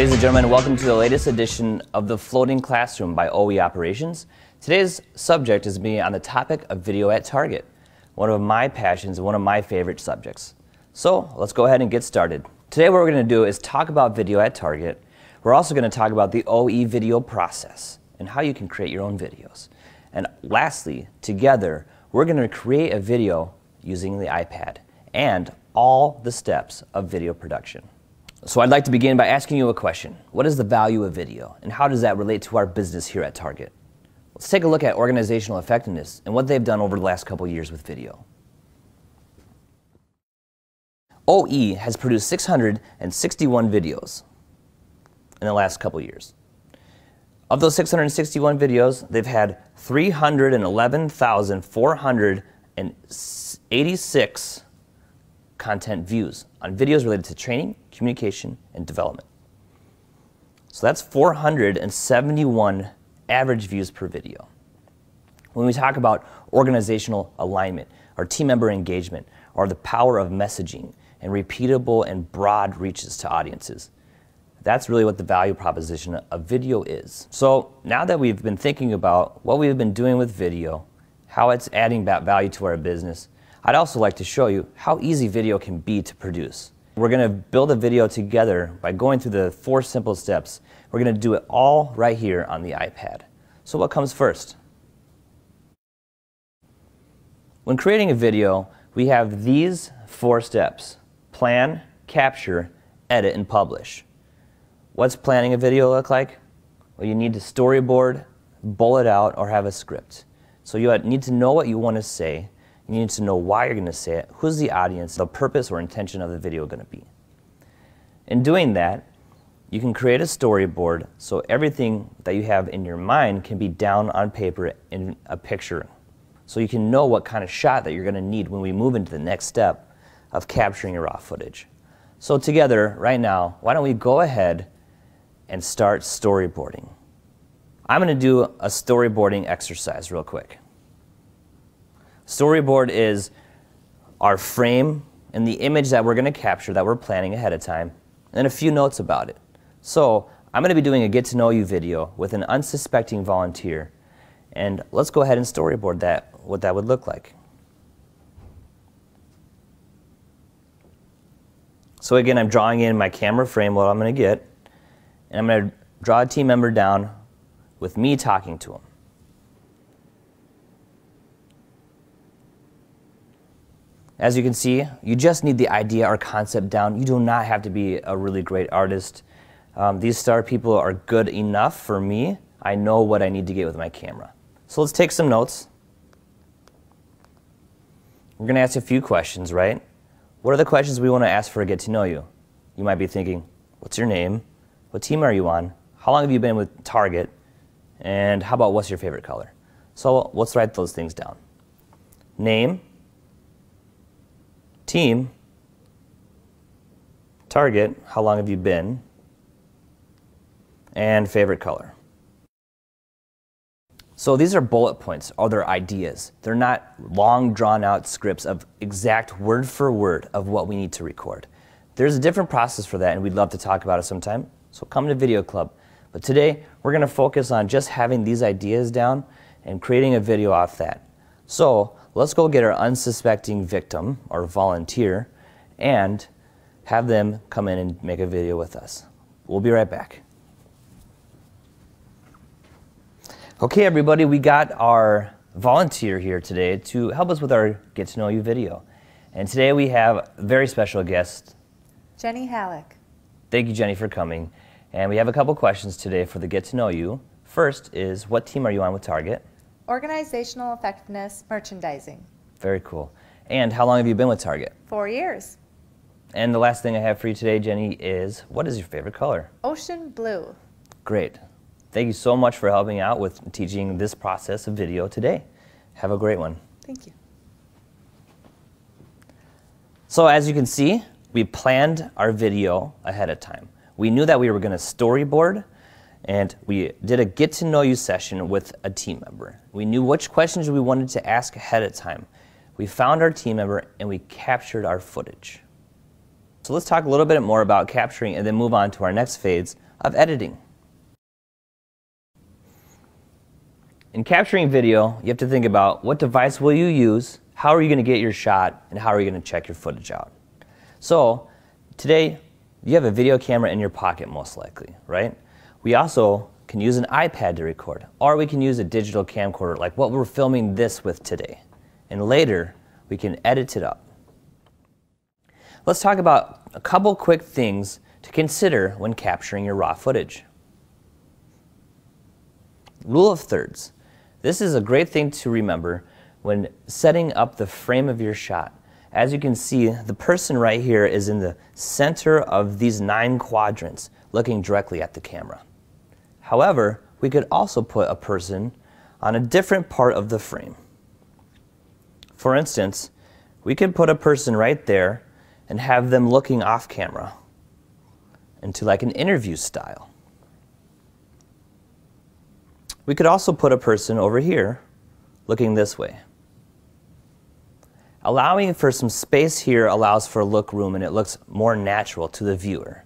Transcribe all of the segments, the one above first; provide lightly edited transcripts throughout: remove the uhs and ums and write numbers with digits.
Ladies and gentlemen, welcome to the latest edition of the Floating Classroom by OE Operations. Today's subject is being on the topic of video at Target, one of my passions and one of my favorite subjects. So let's go ahead and get started. Today what we're going to do is talk about video at Target. We're also going to talk about the OE video process and how you can create your own videos. And lastly, together, we're going to create a video using the iPad and all the steps of video production. So I'd like to begin by asking you a question. What is the value of video, and how does that relate to our business here at Target? Let's take a look at organizational effectiveness and what they've done over the last couple years with video. OE has produced 661 videos in the last couple years. Of those 661 videos, they've had 311,486 content views on videos related to training, communication, and development. So that's 471 average views per video. When we talk about organizational alignment, or team member engagement, or the power of messaging, and repeatable and broad reaches to audiences, that's really what the value proposition of video is. So now that we've been thinking about what we've been doing with video, how it's adding value to our business, I'd also like to show you how easy video can be to produce. We're going to build a video together by going through the 4 simple steps. We're going to do it all right here on the iPad. So what comes first? When creating a video, we have these 4 steps: plan, capture, edit, and publish. What's planning a video look like? Well, you need to storyboard, bullet out, or have a script. So you need to know what you want to say. You need to know why you're going to say it, who's the audience, the purpose or intention of the video going to be. In doing that, you can create a storyboard so everything that you have in your mind can be down on paper in a picture. So you can know what kind of shot that you're going to need when we move into the next step of capturing your raw footage. So together, right now, why don't we go ahead and start storyboarding. I'm going to do a storyboarding exercise real quick. Storyboard is our frame and the image that we're going to capture that we're planning ahead of time, and a few notes about it. So I'm going to be doing a get to know you video with an unsuspecting volunteer, and let's go ahead and storyboard that, what that would look like. So again, I'm drawing in my camera frame, what I'm going to get, and I'm going to draw a team member down with me talking to him. As you can see, you just need the idea or concept down. You do not have to be a really great artist. These star people are good enough for me. I know what I need to get with my camera. So let's take some notes. We're going to ask a few questions, right? What are the questions we want to ask for a get to know you? You might be thinking, what's your name? What team are you on? How long have you been with Target? And how about what's your favorite color? So let's write those things down. Name, team, Target, how long have you been, and favorite color. So these are bullet points, or they're ideas. They're not long drawn out scripts of exact word for word of what we need to record. There's a different process for that, and we'd love to talk about it sometime. So come to Video Club. But today, we're going to focus on just having these ideas down and creating a video off that. So let's go get our unsuspecting victim or volunteer and have them come in and make a video with us. We'll be right back. Okay, everybody, we got our volunteer here today to help us with our Get to Know You video. And today we have a very special guest, Jenny Halleck. Thank you, Jenny, for coming. And we have a couple questions today for the Get to Know You. First is, what team are you on with Target? Organizational effectiveness, merchandising. Very cool. And how long have you been with Target? 4 years. And the last thing I have for you today, Jenny, is, what is your favorite color? Ocean blue. Great. Thank you so much for helping out with teaching this process of video today. Have a great one. Thank you. So as you can see, we planned our video ahead of time. We knew that we were going to storyboard, and we did a get to know you session with a team member. We knew which questions we wanted to ask ahead of time. We found our team member and we captured our footage. So let's talk a little bit more about capturing and then move on to our next phase of editing. In capturing video, you have to think about what device will you use, how are you going to get your shot, and how are you going to check your footage out. So today, you have a video camera in your pocket most likely, right? We also can use an iPad to record, or we can use a digital camcorder like what we're filming this with today. And later, we can edit it up. Let's talk about a couple quick things to consider when capturing your raw footage. Rule of thirds. This is a great thing to remember when setting up the frame of your shot. As you can see, the person right here is in the center of these 9 quadrants, looking directly at the camera. However, we could also put a person on a different part of the frame. For instance, we could put a person right there and have them looking off camera into like an interview style. We could also put a person over here looking this way. Allowing for some space here allows for look room and it looks more natural to the viewer.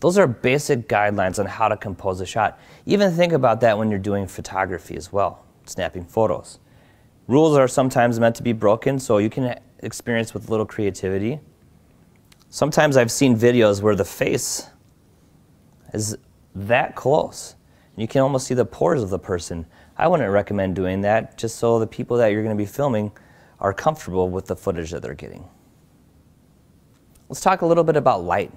Those are basic guidelines on how to compose a shot. Even think about that when you're doing photography as well, snapping photos. Rules are sometimes meant to be broken, so you can experience with a little creativity. Sometimes I've seen videos where the face is that close. You can almost see the pores of the person. I wouldn't recommend doing that, just so the people that you're going to be filming are comfortable with the footage that they're getting. Let's talk a little bit about light.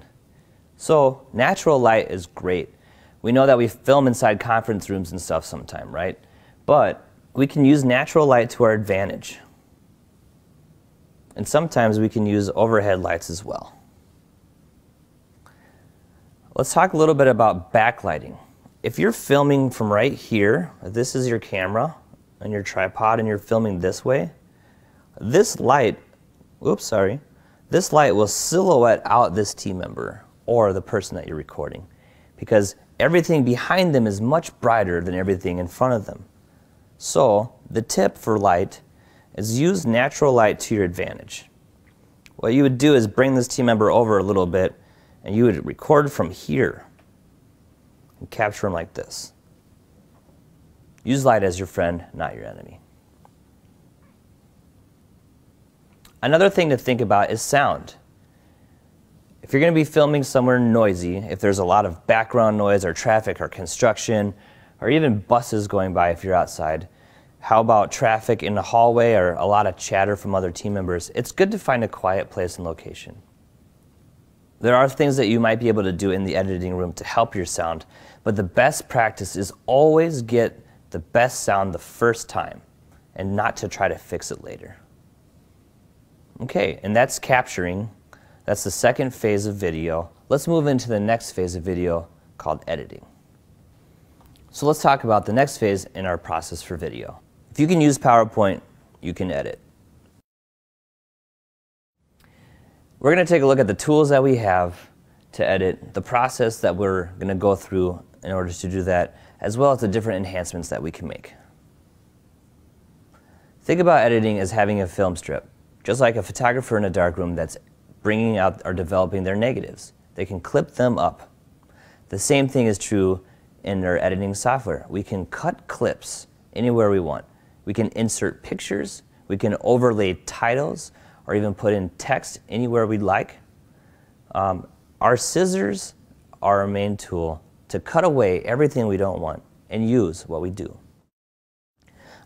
So natural light is great. We know that we film inside conference rooms and stuff sometime, right? But we can use natural light to our advantage. And sometimes we can use overhead lights as well. Let's talk a little bit about backlighting. If you're filming from right here, this is your camera and your tripod and you're filming this way, this light will silhouette out this team member or the person that you're recording because everything behind them is much brighter than everything in front of them. So the tip for light is use natural light to your advantage. What you would do is bring this team member over a little bit and you would record from here and capture them like this. Use light as your friend, not your enemy. Another thing to think about is sound. If you're going to be filming somewhere noisy, if there's a lot of background noise or traffic or construction or even buses going by if you're outside, how about traffic in the hallway or a lot of chatter from other team members? It's good to find a quiet place and location. There are things that you might be able to do in the editing room to help your sound, but the best practice is always get the best sound the first time and not to try to fix it later. Okay, and that's capturing. That's the second phase of video. Let's move into the next phase of video called editing. So let's talk about the next phase in our process for video. If you can use PowerPoint, you can edit. We're going to take a look at the tools that we have to edit, the process that we're going to go through in order to do that, as well as the different enhancements that we can make. Think about editing as having a film strip, just like a photographer in a darkroom that's bringing out or developing their negatives. They can clip them up. The same thing is true in our editing software. We can cut clips anywhere we want. We can insert pictures, we can overlay titles, or even put in text anywhere we'd like. Our scissors are our main tool to cut away everything we don't want and use what we do.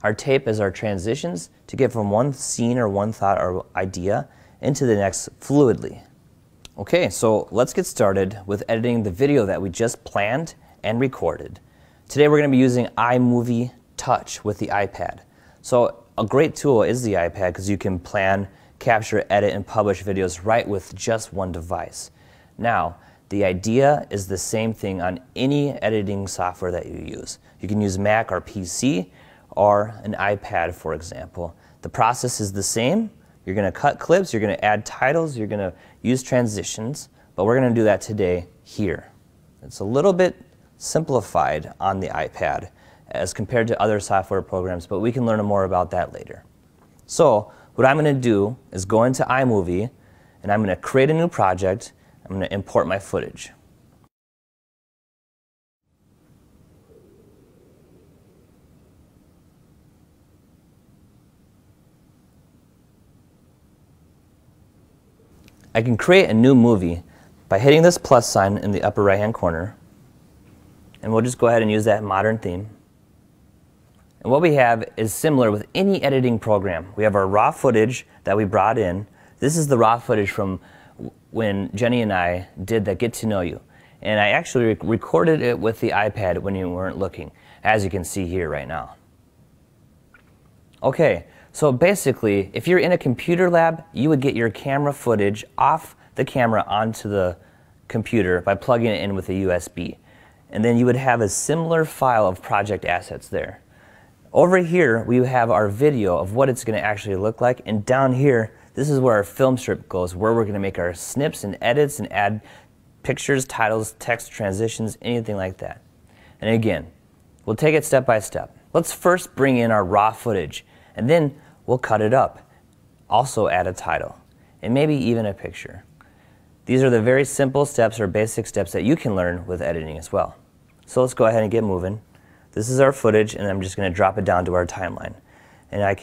Our tape is our transitions to get from one scene or one thought or idea into the next fluidly. Okay, so let's get started with editing the video that we just planned and recorded. Today we're going to be using iMovie Touch with the iPad. So a great tool is the iPad because you can plan, capture, edit, and publish videos right with just one device. Now, the idea is the same thing on any editing software that you use. You can use Mac or PC or an iPad, for example. The process is the same. You're going to cut clips, you're going to add titles, you're going to use transitions, but we're going to do that today here. It's a little bit simplified on the iPad as compared to other software programs, but we can learn more about that later. So what I'm going to do is go into iMovie and I'm going to create a new project. I'm going to import my footage. I can create a new movie by hitting this plus sign in the upper right hand corner, and we'll just go ahead and use that modern theme. And what we have is similar with any editing program. We have our raw footage that we brought in. This is the raw footage from when Jenny and I did that Get to Know You. And I actually recorded it with the iPad when you weren't looking, as you can see here right now. Okay, so basically, if you're in a computer lab, you would get your camera footage off the camera onto the computer by plugging it in with a USB. And then you would have a similar file of project assets there. Over here, we have our video of what it's going to actually look like, and down here, this is where our film strip goes, where we're going to make our snips and edits and add pictures, titles, text, transitions, anything like that. And again, we'll take it step by step. Let's first bring in our raw footage, and then we'll cut it up. Also add a title, and maybe even a picture. These are the very simple steps or basic steps that you can learn with editing as well. So let's go ahead and get moving. This is our footage, and I'm just going to drop it down to our timeline. And you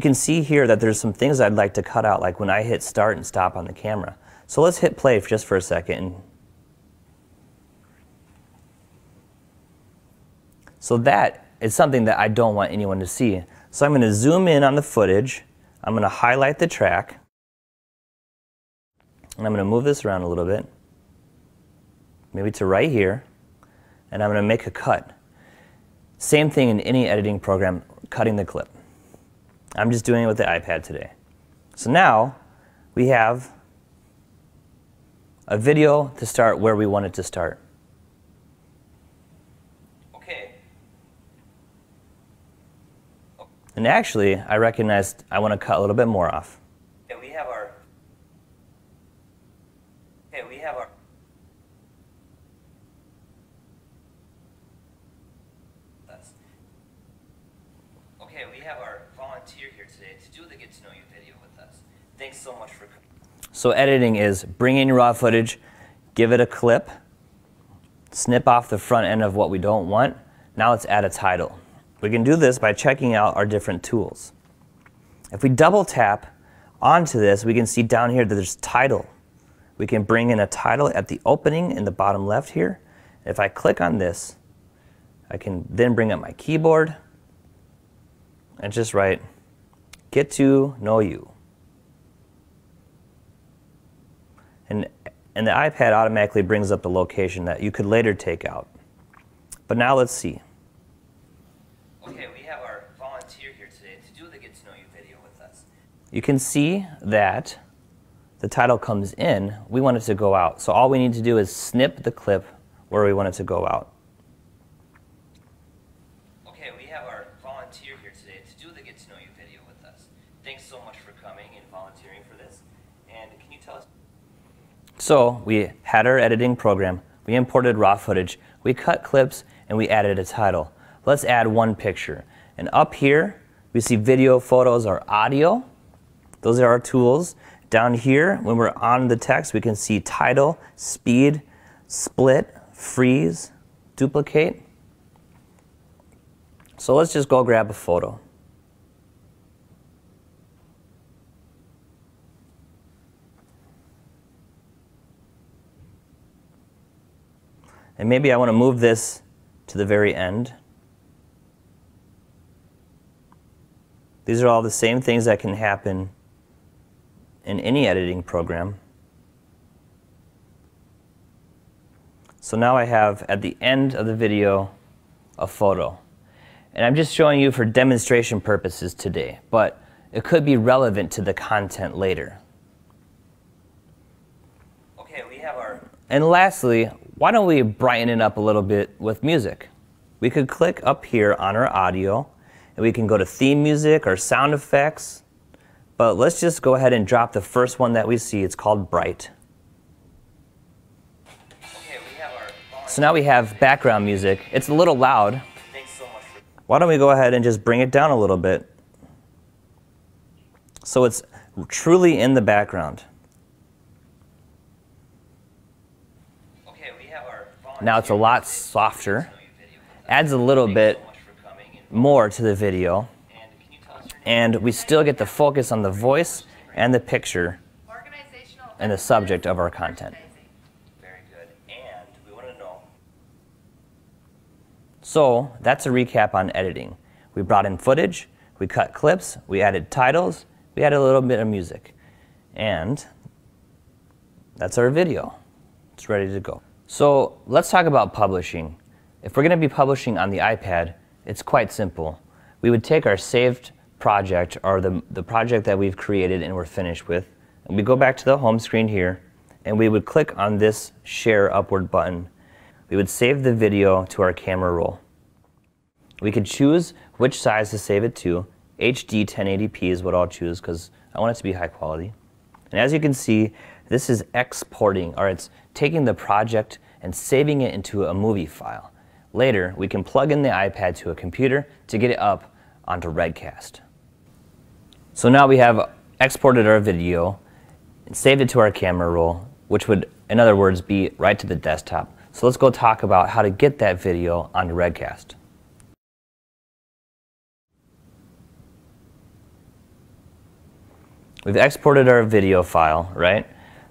can see here that there's some things I'd like to cut out, like when I hit start and stop on the camera. So let's hit play just for a second. So that is something that I don't want anyone to see. So I'm going to zoom in on the footage. I'm going to highlight the track. And I'm going to move this around a little bit, maybe to right here. And I'm going to make a cut. Same thing in any editing program, cutting the clip. I'm just doing it with the iPad today. So now we have a video to start where we want it to start. Okay. And actually, I recognized I want to cut a little bit more off. Okay, we have our volunteer here today to do the Get to Know You video with us. Thanks so much for coming. So editing is bring in your raw footage, give it a clip, snip off the front end of what we don't want. Now let's add a title. We can do this by checking out our different tools. If we double tap onto this, we can see down here that there's title. We can bring in a title at the opening in the bottom left here. If I click on this, I can then bring up my keyboard and just write, Get to Know You. And the iPad automatically brings up the location that you could later take out. But now let's see. Okay, we have our volunteer here today to do the Get to Know You video with us. You can see that the title comes in, we want it to go out. So all we need to do is snip the clip where we want it to go out. Okay, we have our volunteer here today to do the Get to Know You video with us. Thanks so much for coming and volunteering for this. And can you tell us? So we had our editing program, we imported raw footage, we cut clips, and we added a title. Let's add one picture. And up here, we see video, photos, or audio. Those are our tools. Down here, when we're on the text, we can see title, speed, split, freeze, duplicate. So let's just go grab a photo. And maybe I want to move this to the very end. These are all the same things that can happen in any editing program. So now I have, at the end of the video, a photo. And I'm just showing you for demonstration purposes today, but it could be relevant to the content later. Okay, we have our... And lastly, why don't we brighten it up a little bit with music? We could click up here on our audio, and we can go to theme music or sound effects. But let's just go ahead and drop the first one that we see. It's called Bright. Okay, we have our... So now we have background music. It's a little loud. Thanks so much. Why don't we go ahead and just bring it down a little bit so it's truly in the background. Now it's a lot softer, adds a little bit more to the video, and we still get the focus on the voice and the picture and the subject of our content. Very good. And we want to know. So that's a recap on editing. We brought in footage, we cut clips, we added titles, we added a little bit of music. And that's our video. It's ready to go. So let's talk about publishing. If we're going to be publishing on the iPad, it's quite simple. We would take our saved project, or the project that we've created and we're finished with, and we go back to the home screen here, and we would click on this share upward button. We would save the video to our camera roll. We could choose which size to save it to. HD 1080p is what I'll choose because I want it to be high quality. And as you can see, this is exporting, or it's taking the project and saving it into a movie file. Later, we can plug in the iPad to a computer to get it up onto Redcast. So now we have exported our video and saved it to our camera roll, which would, in other words, be right to the desktop. So let's go talk about how to get that video onto Redcast. We've exported our video file, right?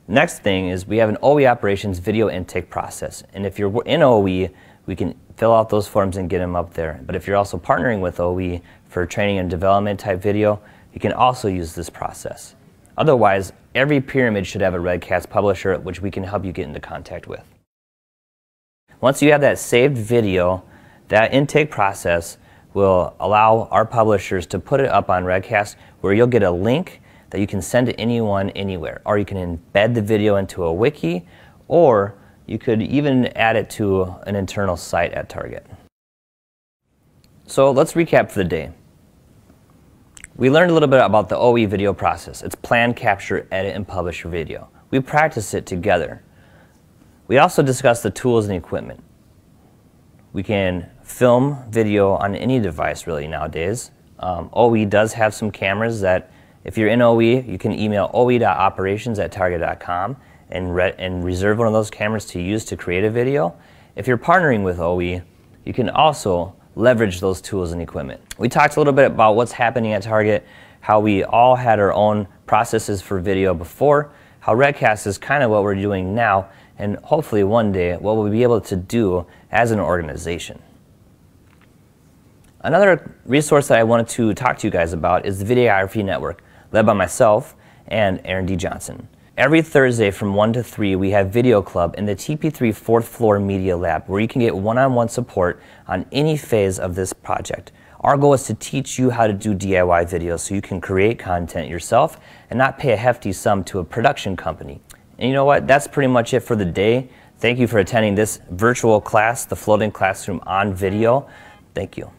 Next thing is we have an OE operations video intake process. And if you're in OE, we can fill out those forms and get them up there. But if you're also partnering with OE for training and development type video, you can also use this process. Otherwise, every pyramid should have a Redcast publisher which we can help you get into contact with. Once you have that saved video, that intake process will allow our publishers to put it up on Redcast, where you'll get a link that you can send to anyone, anywhere. Or you can embed the video into a wiki, or you could even add it to an internal site at Target. So let's recap for the day. We learned a little bit about the OE video process. It's plan, capture, edit, and publish your video. We practiced it together. We also discussed the tools and equipment. We can film video on any device really nowadays. OE does have some cameras that, if you're in OE, you can email oe.operations@target.com and reserve one of those cameras to use to create a video. If you're partnering with OE, you can also leverage those tools and equipment. We talked a little bit about what's happening at Target, how we all had our own processes for video before, how Redcast is kind of what we're doing now, and hopefully one day what we'll be able to do as an organization. Another resource that I wanted to talk to you guys about is the Videography Network, led by myself and Aaron D. Johnson. Every Thursday from 1 to 3, we have Video Club in the TP3 4th floor Media Lab, where you can get one-on-one support on any phase of this project. Our goal is to teach you how to do DIY videos so you can create content yourself and not pay a hefty sum to a production company. And you know what? That's pretty much it for the day. Thank you for attending this virtual class, the Floating Classroom on video. Thank you.